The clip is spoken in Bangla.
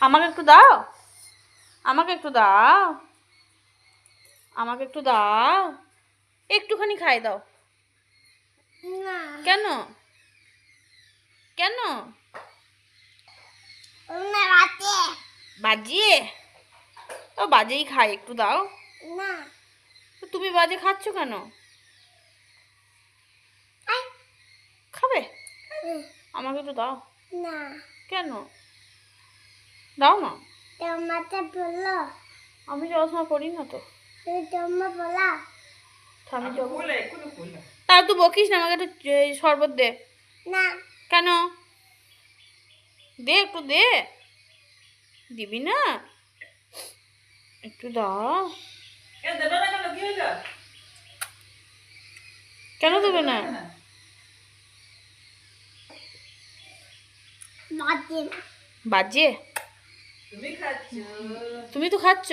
আমাকে একটু দাও, আমাকে একটু দাও, আমাকে একটু দাও, একটুখানি খাই দাও। কেন কেন? বাজিয়ে ও বাজেই খাই, একটু দাও না। তুমি বাজে খাচ্ছ কেন? খাবে? আমাকে একটু দাও না। কেন? দাও না। আমি চশমা পড়ি না তো। তা তুই বকিস না, আমাকে একটু শরবত দে না। কেন? দে, একটু দে। দিবি না? একটু দাও। কেন দেবে না? বাজে? তুমি তো খাচ্ছ।